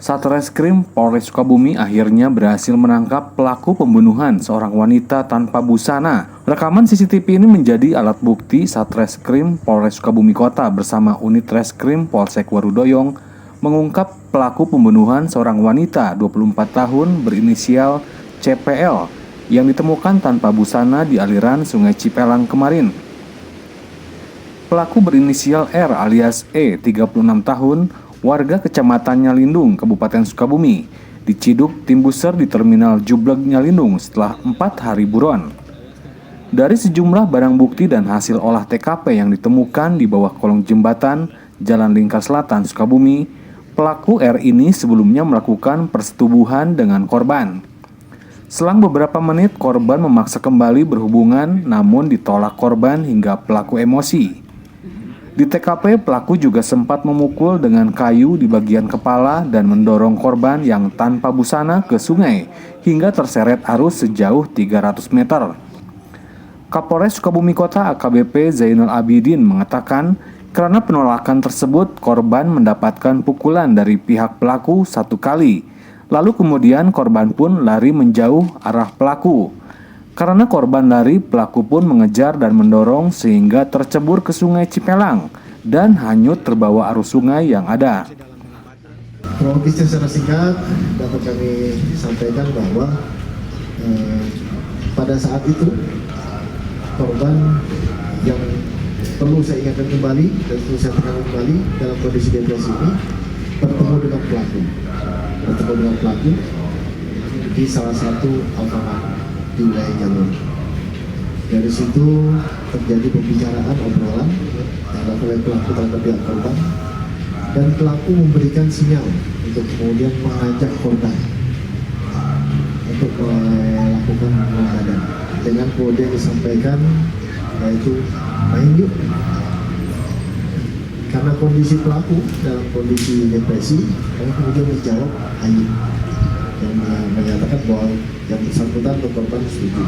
Satreskrim Polres Sukabumi akhirnya berhasil menangkap pelaku pembunuhan seorang wanita tanpa busana. Rekaman CCTV ini menjadi alat bukti Satreskrim Polres Sukabumi Kota bersama unit Reskrim Polsek Warudoyong mengungkap pelaku pembunuhan seorang wanita 24 tahun berinisial CPL yang ditemukan tanpa busana di aliran Sungai Cipelang kemarin. Pelaku berinisial R alias E, 36 tahun, warga Kecamatan Nyalindung, Kabupaten Sukabumi, diciduk tim buser di Terminal Jubleg Nyalindung setelah 4 hari buron. Dari sejumlah barang bukti dan hasil olah TKP yang ditemukan di bawah kolong jembatan Jalan Lingkar Selatan, Sukabumi, pelaku R ini sebelumnya melakukan persetubuhan dengan korban. Selang beberapa menit, korban memaksa kembali berhubungan, namun ditolak korban hingga pelaku emosi. Di TKP, pelaku juga sempat memukul dengan kayu di bagian kepala dan mendorong korban yang tanpa busana ke sungai hingga terseret arus sejauh 300 meter. Kapolres Sukabumi Kota AKBP Zainal Abidin mengatakan, karena penolakan tersebut, korban mendapatkan pukulan dari pihak pelaku 1 kali. Lalu kemudian korban pun lari menjauh arah pelaku. Karena korban lari, pelaku pun mengejar dan mendorong sehingga tercebur ke Sungai Cipelang dan hanyut terbawa arus sungai yang ada. Kronologisnya secara singkat dapat kami sampaikan bahwa pada saat itu korban yang perlu saya ingatkan kembali dan perlu saya tekankan kembali dalam kondisi depresi ini bertemu dengan pelaku di salah satu Alfamart di wilayah jalur. Dari situ terjadi pembicaraan obrolan yang oleh pelaku terhadap pihak korban, dan pelaku memberikan sinyal untuk kemudian mengajak korban untuk melakukan pengadan dengan kode yang disampaikan yaitu main yuk. Karena kondisi pelaku dalam kondisi depresi, kami kemudian menjawab ayo, dan menyatakan bahwa yang bersangkutan atau korban setuju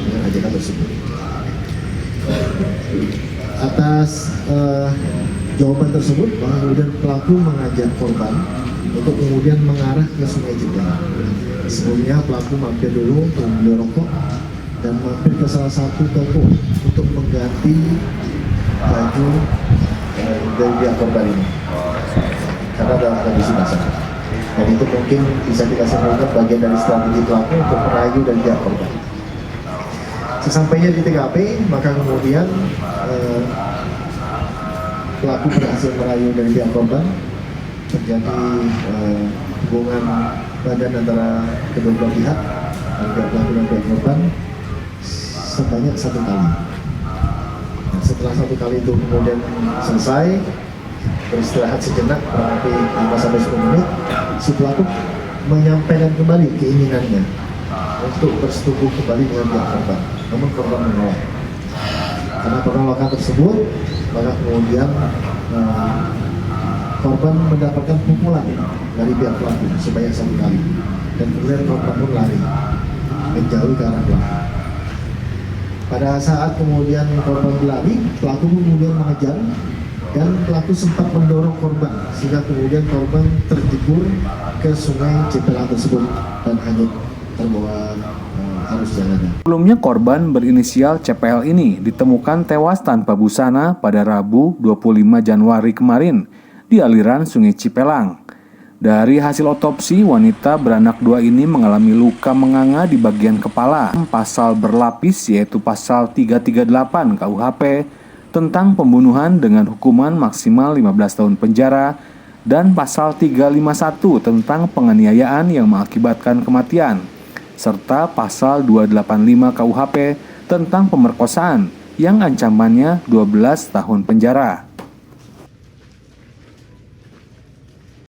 dengan ajakan tersebut. Atas jawaban tersebut, kemudian pelaku mengajak korban untuk kemudian mengarah ke Sungai Cipelang. Sebelumnya pelaku mampir dulu untuk membeli rokok dan mampir ke salah satu toko untuk mengganti baju dari pihak korban ini karena dalam kondisi basah. Dan itu mungkin bisa kita simpulkan bagian dari strategi pelaku untuk merayu dan pihak korban. Sesampainya di TKP, maka kemudian pelaku berhasil merayu dari pihak korban. Terjadi hubungan badan antara kedua belah pihak, pihak pelaku dan pihak korban sebanyak 1 kali. Dan setelah 1 kali itu kemudian selesai, beristirahat sejenak kurang lebih 5-10 menit, si pelaku menyampaikan kembali keinginannya untuk bersetubuh kembali dengan pihak korban, namun korban menolak. Karena penolakan tersebut, maka kemudian korban mendapatkan pukulan dari pihak pelaku sebanyak 1 kali, dan kemudian korban pun lari menjauh ke arah pelaku. Pada saat kemudian korban berlari, pelaku kemudian mengejar dan pelaku sempat mendorong korban sehingga kemudian korban terjebur ke Sungai Cipelang tersebut dan hanyut terbawa arus jalanan. Sebelumnya korban berinisial CPL ini ditemukan tewas tanpa busana pada Rabu 25 Januari kemarin di aliran Sungai Cipelang. Dari hasil otopsi, wanita beranak 2 ini mengalami luka menganga di bagian kepala. Pasal berlapis yaitu pasal 338 KUHP tentang pembunuhan dengan hukuman maksimal 15 tahun penjara dan pasal 351 tentang penganiayaan yang mengakibatkan kematian, serta pasal 285 KUHP tentang pemerkosaan yang ancamannya 12 tahun penjara.